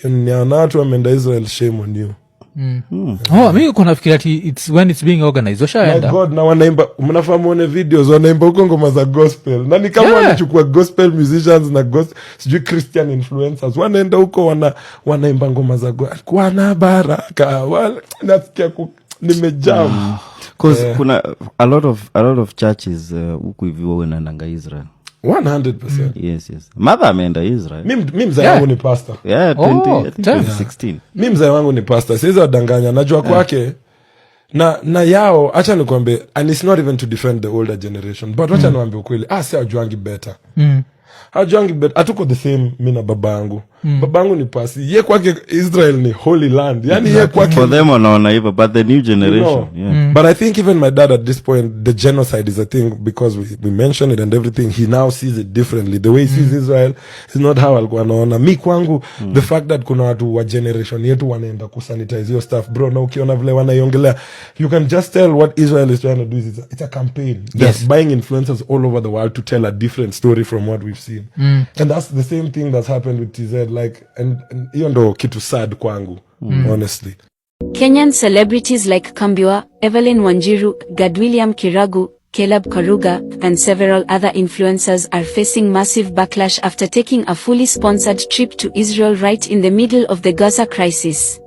Niona watu wameenda Israel, shame on you. Mimi kuna fikiri ati it's when it's being organized. Washaenda. My God, na wanaimba, mnafahamu one videos wanaimba huko ngoma za gospel. Na ni kama wanachukua gospel musicians na sijui Christian influencers. Wanaenda huko wanaimba ngoma za kwa na baraka. Nasikia nimejam. Because kuna a lot of churches huku hivi wanaenda Israel. 100%. Yes. Mother ameenda Israel. Mimi mzee wangu ni pastor. 2016. Mimi mzee wangu ni pastor. Siwezi wadanganya, najua kwake na yao, acha nikwambie, and it's not even to defend the older generation, but acha niwaambie ukweli, si ajuangi better. Hajuangi better. Atuko the same, mimi na babangu. Babangu ni pasi. Ye kwake Israel ni holy land. Yani ye kwake for them wanaona hivyo, but the new generation. But I think even my dad at this point, the genocide is a thing because we mentioned it and everything. He now sees it differently. The way he sees Israel is not how alikuwa anaona. Mi kwangu, the fact that kuna watu wa generation yetu wanaenda kusanitize your stuff, bro, na ukiona vile wanaiongelea, you can just tell what Israel is trying to do is it's a campaign. They're buying influencers all over the world to tell a different story from what we've seen. And that's the same thing that's happened with TZ. Like, and hiyo ndo kitu sad kwangu, honestly. Kenyan celebrities like Kambiwa, Evelyn Wanjiru, Gadwilliam Kiragu, Caleb Karuga, and several other influencers are facing massive backlash after taking a fully sponsored trip to Israel right in the middle of the Gaza crisis.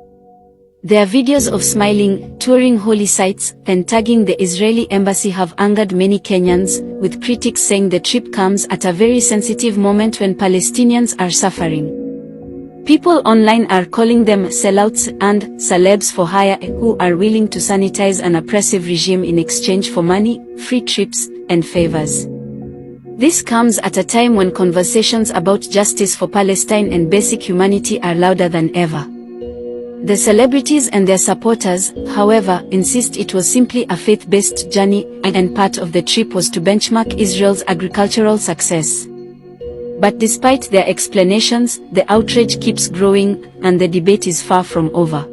Their videos of smiling, touring holy sites, and tagging the Israeli embassy have angered many Kenyans, with critics saying the trip comes at a very sensitive moment when Palestinians are suffering. People online are calling them sellouts and celebs for hire who are willing to sanitize an oppressive regime in exchange for money, free trips, and favors. This comes at a time when conversations about justice for Palestine and basic humanity are louder than ever. The celebrities and their supporters, however, insist it was simply a faith-based journey, and part of the trip was to benchmark Israel's agricultural success. But despite their explanations, the outrage keeps growing, and the debate is far from over.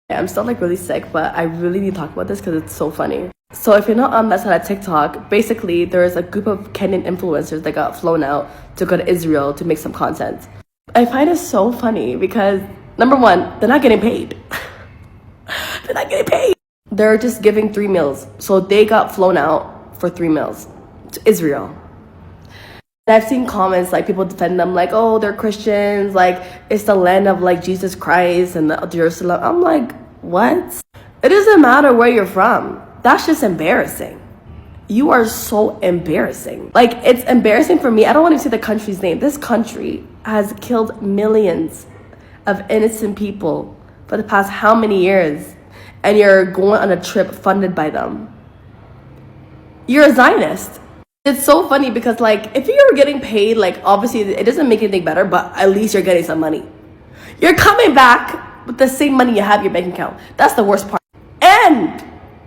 I'm still really sick, but I really need to talk about this because it's so funny. So if you're not on that side of TikTok, basically there's a group of Kenyan influencers that got flown out to go to Israel to make some content. I find it so funny because, number one, they're not getting paid. They're not getting paid. They're just giving 3 meals. So they got flown out for 3 meals to Israel. I've seen comments like people defend them like, oh, they're Christians, like it's the land of like Jesus Christ and the Jerusalem. I'm like, what? It doesn't matter where you're from. That's just embarrassing. You are so embarrassing. Like, it's embarrassing for me. I don't want to say the country's name. This country has killed millions of innocent people for the past how many years? And you're going on a trip funded by them. You're a Zionist. It's so funny because, like, if you were getting paid, like, obviously it doesn't make anything better, but at least you're getting some money. You're coming back with the same money you have in your bank account. That's the worst part. And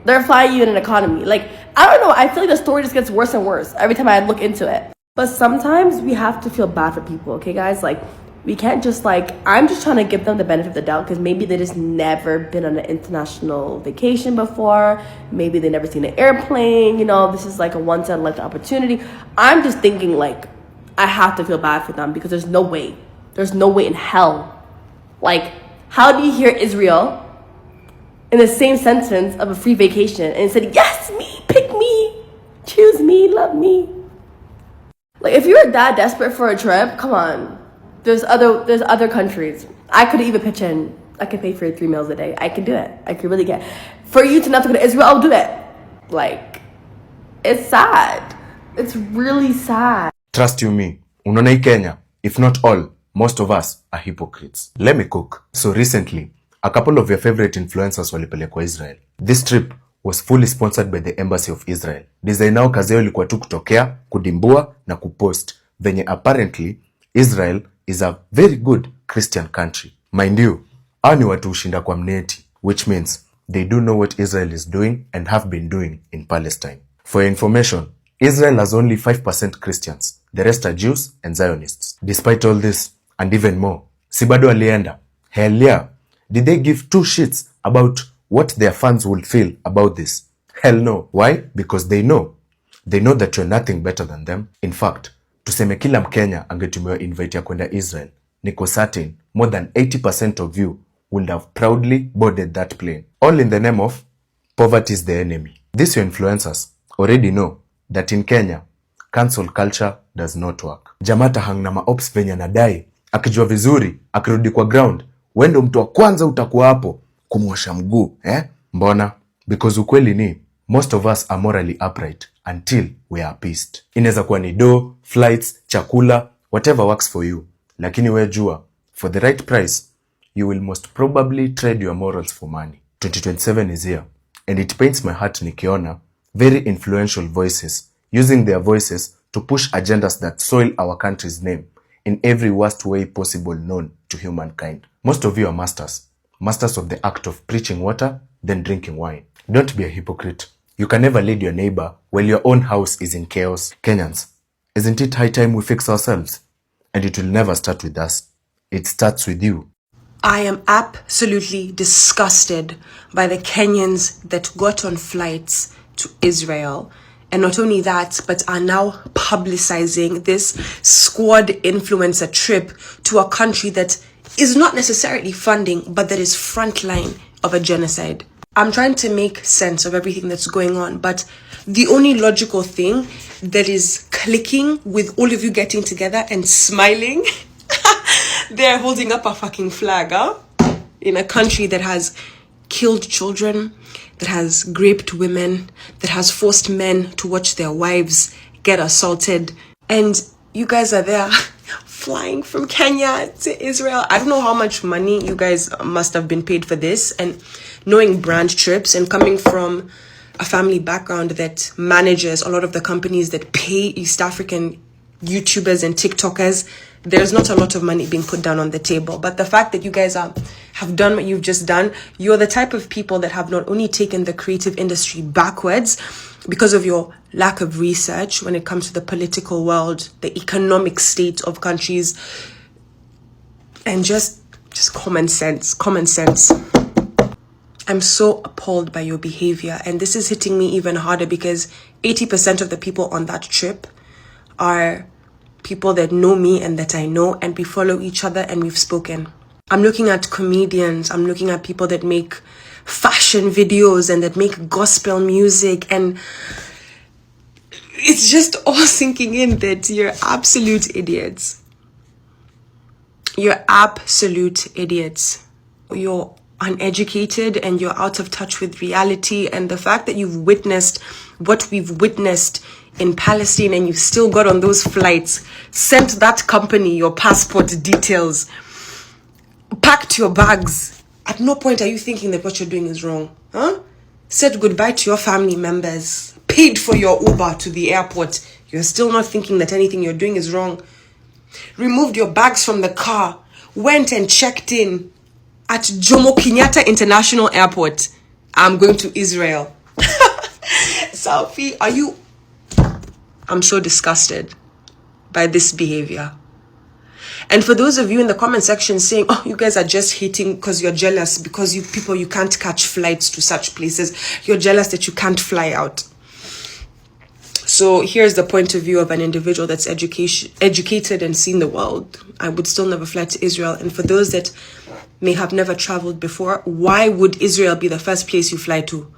they're flying you in an economy. Like, I don't know. I feel like the story just gets worse and worse every time I look into it. But sometimes we have to feel bad for people, okay, guys? Like, we can't just, like, I'm just trying to give them the benefit of the doubt because maybe they just never been on an international vacation before. Maybe they never seen an airplane. You know, this is like a once-in-a-lifetime opportunity. I'm just thinking, like, I have to feel bad for them because there's no way. There's no way in hell. Like, how do you hear Israel in the same sentence of a free vacation and it said, yes, me, pick me, choose me, love me? Like, if you're that desperate for a trip, come on. There's other countries. I could even pitch in. I could pay for 3 meals a day. I can do it. I could really get. For you to not to go to Israel, I'll do it. Like, it's sad. It's really sad. Trust you me, unaona hii Kenya, if not all, most of us are hypocrites. Let me cook. So recently, a couple of your favorite influencers walipelekwa Israel. This trip was fully sponsored by the Embassy of Israel. Design yao kazi yao ilikuwa tu kutokea, kudimbua na kupost. Venye apparently, Israel is a very good Christian country. Mind you, hao ni watu ushinda kwa mneti, which means they do know what Israel is doing and have been doing in Palestine. For your information, Israel has only 5% Christians. The rest are Jews and Zionists. Despite all this, and even more, si bado alienda. Hell yeah. Did they give 2 shits about what their fans will feel about this? Hell no. Why? Because they know. They know that you're nothing better than them. In fact, tuseme kila Mkenya angetumiwa invite ya kwenda Israel, niko certain more than 80% of you would have proudly boarded that plane. All in the name of poverty is the enemy. These your influencers already know that in Kenya, cancel culture does not work. Jamata hang na maops venye nadai, akijua vizuri, akirudi kwa ground, wendo mtu wa kwanza utakuwa hapo kumwosha mguu, Mbona? Because ukweli ni, most of us are morally upright until we are pissed. Inaweza kuwa ni do, flights, chakula, whatever works for you. Lakini we jua, for the right price, you will most probably trade your morals for money. 2027 is here, and it pains my heart nikiona very influential voices using their voices to push agendas that soil our country's name in every worst way possible known to humankind. Most of you are masters of the act of preaching water, then drinking wine. Don't be a hypocrite. You can never lead your neighbor while your own house is in chaos. Kenyans, isn't it high time we fix ourselves? And it will never start with us. It starts with you. I am absolutely disgusted by the Kenyans that got on flights to Israel. And not only that, but are now publicizing this squad influencer trip to a country that is not necessarily funding, but that is frontline of a genocide. I'm trying to make sense of everything that's going on, but the only logical thing that is clicking with all of you getting together and smiling, they're holding up a fucking flag, in a country that has killed children, that has raped women, that has forced men to watch their wives get assaulted. And you guys are there flying from Kenya to Israel. I don't know how much money you guys must have been paid for this. And knowing brand trips and coming from a family background that manages a lot of the companies that pay East African YouTubers and TikTokers, there's not a lot of money being put down on the table. But the fact that you guys have done what you've just done, you're the type of people that have not only taken the creative industry backwards because of your lack of research when it comes to the political world, the economic state of countries, and just common sense. I'm so appalled by your behavior, and this is hitting me even harder because 80% of the people on that trip are people that know me and that I know, and we follow each other and we've spoken. I'm looking at comedians, I'm looking at people that make fashion videos and that make gospel music, and it's just all sinking in that you're absolute idiots. You're absolute idiots. You're uneducated and you're out of touch with reality, and the fact that you've witnessed what we've witnessed in Palestine and you've still got on those flights, sent that company your passport details, packed your bags. At no point are you thinking that what you're doing is wrong, Said goodbye to your family members, paid for your Uber to the airport. You're still not thinking that anything you're doing is wrong. Removed your bags from the car, went and checked in at Jomo Kenyatta International Airport. I'm going to Israel. Selfie, I'm so disgusted by this behavior. And for those of you in the comment section saying, oh, you guys are just hating because you're jealous because you can't catch flights to such places. You're jealous that you can't fly out. So here's the point of view of an individual that's educated and seen the world. I would still never fly to Israel. And for those that may have never traveled before, why would Israel be the first place you fly to?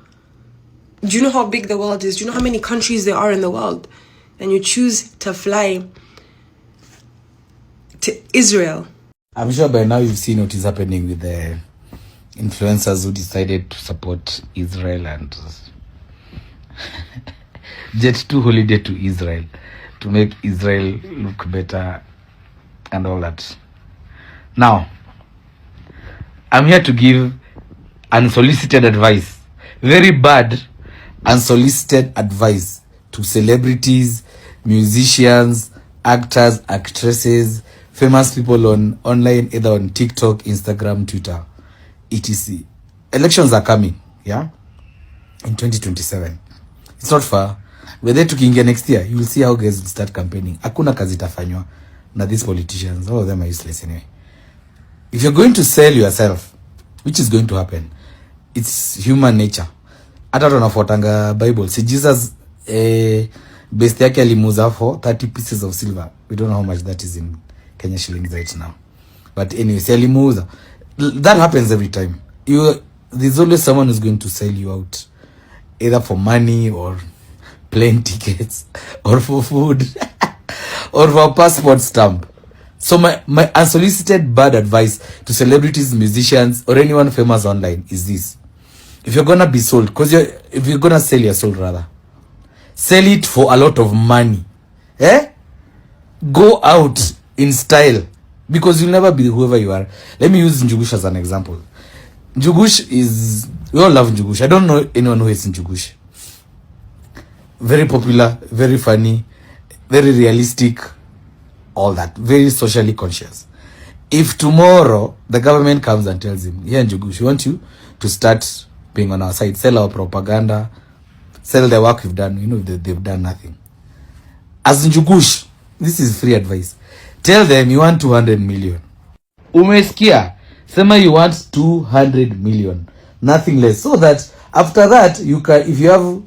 Do you know how big the world is? Do you know how many countries there are in the world? And you choose to fly to Israel. I'm sure by now you've seen what is happening with the influencers who decided to support Israel and jet to holiday to Israel to make Israel look better and all that. Now, I'm here to give unsolicited advice. Very bad unsolicited advice to celebrities, musicians, actors, actresses, famous people on online, either on TikTok, Instagram, Twitter, etc. Elections are coming, yeah, in 2027. It's not far. We're there tukiingia next year. You will see how guys will start campaigning. Hakuna kazi itafanywa na these politicians. All of them are useless anyway. If you're going to sell yourself, which is going to happen, it's human nature. Hata tunafuatanga Bible. See, Jesus best yake alimuza for 30 pieces of silver. We don't know how much that is in Kenya shillings right now. But anyway, salimuza. That happens every time. There's always someone who's going to sell you out, either for money or plane tickets or for food or for a passport stamp. So my unsolicited bad advice to celebrities, musicians, or anyone famous online is this: if you're gonna be sold, if you're gonna sell your soul, rather sell it for a lot of money. Go out in style, because you'll never be whoever you are. Let me use Njugush as an example. Njugush is, we all love Njugush. I don't know anyone who hates Njugush. Very popular, very funny, very realistic, all that. Very socially conscious. If tomorrow the government comes and tells him, yeah, Njugush, we want you to start being on our side, sell our propaganda, sell the work we've done, they've done nothing. As Njugush, this is free advice. Tell them you want 200 million. Umesikia? Sema you want 200 million. Nothing less. So that after that, you can, if you have,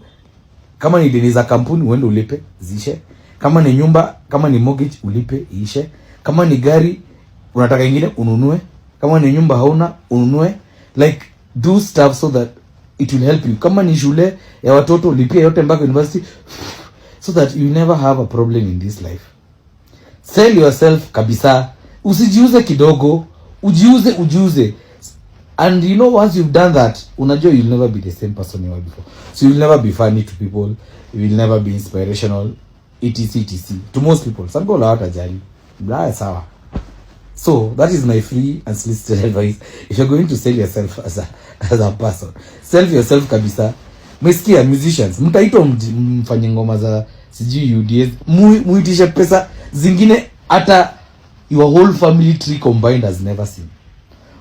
kama ni deni za kampuni, uende ulipe, zishe. Kama ni nyumba, kama ni mortgage, ulipe, ishe. Kama ni gari, unataka ingine, ununue. Kama ni nyumba hauna, ununue. Like, do stuff so that it will help you. Kama ni shule ya watoto, ulipia yote mpaka university, so that you never have a problem in this life. Sell yourself kabisa. Usijiuze kidogo, ujiuze. And once you've done that, unajua you'll never be the same person you were before. So you'll never be funny to people, you will never be inspirational, etc. To most people. Some people are hawatajali. Blah, sawa. So that is my free and solicited advice. If you're going to sell yourself as a person, sell yourself kabisa. Mesikia musicians, mtaitwa mfanye ngoma za sijui UDS, muitishe pesa zingine hata your whole family tree combined has never seen.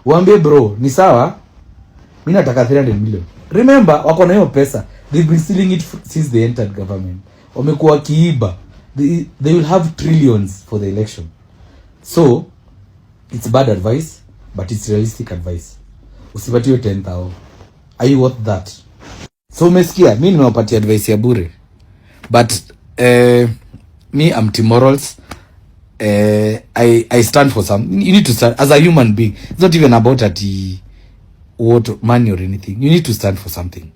Waambie bro, ni sawa, mimi nataka 300 million. Remember, wako na hiyo pesa. They've been stealing it since they entered government. Wamekuwa kiiba. They will have trillions for the election. So, it's bad advice, but it's realistic advice. Usipatie 10,000. Are you worth that? So umesikia, mimi nimewapatia advice ya bure. But me, I'm team morals. I stand for some. You need to stand as a human being. It's not even about what money or anything. You need to stand for something.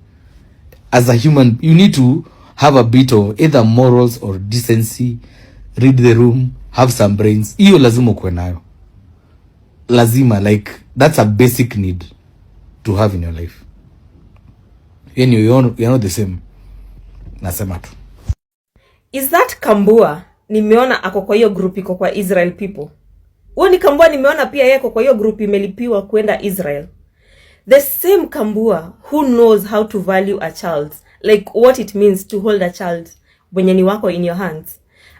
As a human, you need to have a bit of either morals or decency. Read the room, have some brains. Hiyo lazima kuwe nayo. Lazima, like, that's a basic need to have in your life. And you're not the same. Nasema tu. Is that Kambua? Nimeona ako kwa hiyo group iko kwa Israel people. Huo ni Kambua nimeona pia yeye kwa hiyo group imelipiwa kwenda Israel. The same Kambua who knows how to value a child, like what it means to hold a child wenye ni wako in your hands.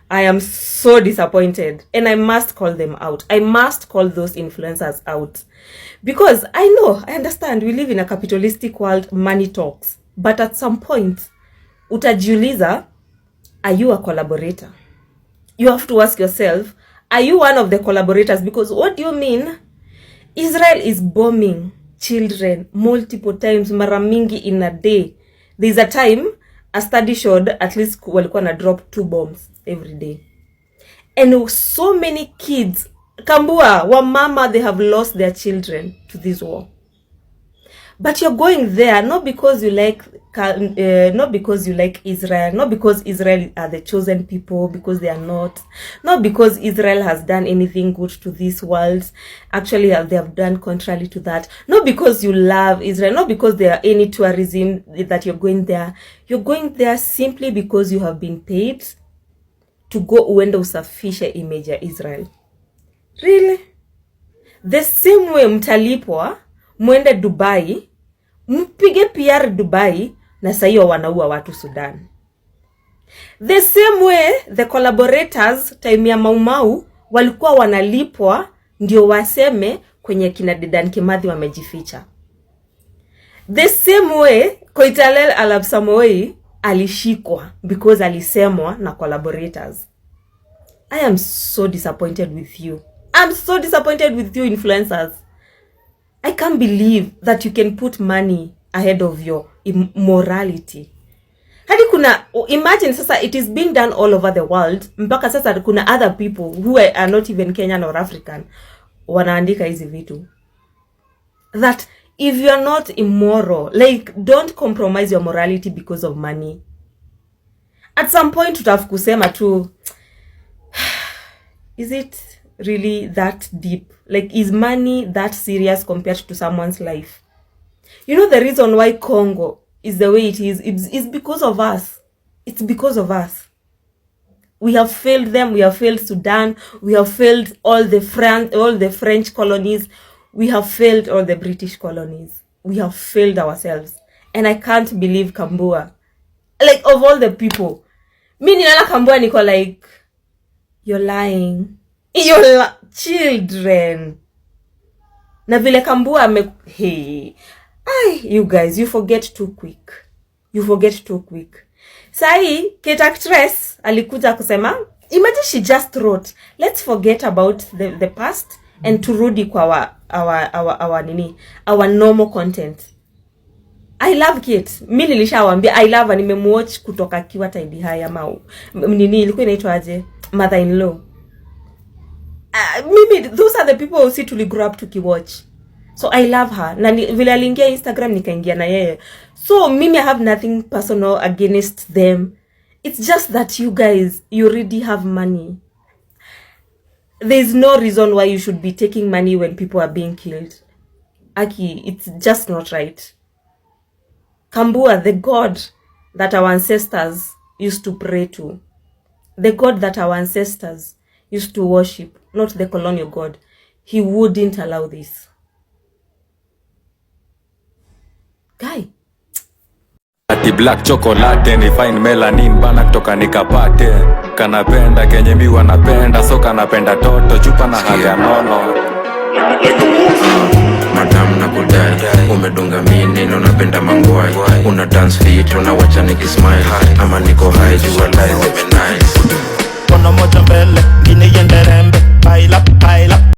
I am so disappointed and I must call them out. I must call those influencers out. Because I understand we live in a capitalistic world, money talks. But at some point, utajiuliza, are you a collaborator? You have to ask yourself, are you one of the collaborators? Because what do you mean? Israel is bombing children multiple times, mara mingi in a day. There's a time, a study showed at least walikuwa na drop 2 bombs every day. And so many kids, Kambua, wamama, they have lost their children to this war. But you're going there not because you like Israel, not because Israel are the chosen people, because they are not because Israel has done anything good to this world. Actually, they have done contrary to that. Not because you love Israel, not because there are any tourism that you're going there. You're going there simply because you have been paid to go uende usafishe image ya Israel. Really? The same way mtalipwa mwende Dubai, mpige PR Dubai, na saiyo wanaua watu Sudan. The same way the collaborators time ya Maumau walikuwa wanalipwa ndio waseme kwenye kina Dedan Kimathi wamejificha. The same way Koitalel Arap Samoei alishikwa because alisemwa na collaborators. I am so disappointed with you. I'm so disappointed with you influencers. I can't believe that you can put money ahead of your morality. Hadi kuna, imagine sasa it is being done all over the world. Mpaka sasa kuna other people who are not even Kenyan or African wanaandika hizi vitu. That if you are not immoral, like, don't compromise your morality because of money. At some point tutaf kusema tu, is it really that deep? Like, is money that serious compared to someone's life? You know, the reason why Congo is the way it is because of us. It's because of us. We have failed them. We have failed Sudan. We have failed all the French colonies. We have failed all the British colonies. We have failed ourselves. And I can't believe Kambua. Like, of all the people, me nilala Kambua niko like, you're lying. You're children. Na vile Kambua hey. You guys, you forget too quick. You forget too quick. Sahi, Kate actress alikuja kusema, imagine she just wrote, let's forget about the past and turudi kwa our normal content. I love Kate. Mimi nilishawambia I love her, nimemwatch kutoka kiwa Tidy High ama nini ilikuwa inaitwa aje, Mother-in-law. Mimi, those are the people who see to grow up to watch. So I love her. Na vile aliingia Instagram nikaingia na yeye. So mimi I have nothing personal against them. It's just that you guys, you already have money. There's no reason why you should be taking money when people are being killed. Aki, it's just not right. Kambua, the God that our ancestors used to pray to. The God that our ancestors used to worship, not the colonial God. He wouldn't allow this. Guy. Ati black chocolate ni fine melanin bana kutoka nikapate. Kanapenda kenye mi wanapenda, so kanapenda toto chupa na haga nono. Madam na kudai, umedunga mini na unapenda mangwai. Una dance fit, unawacha nikismile. Ama niko high, you are nice.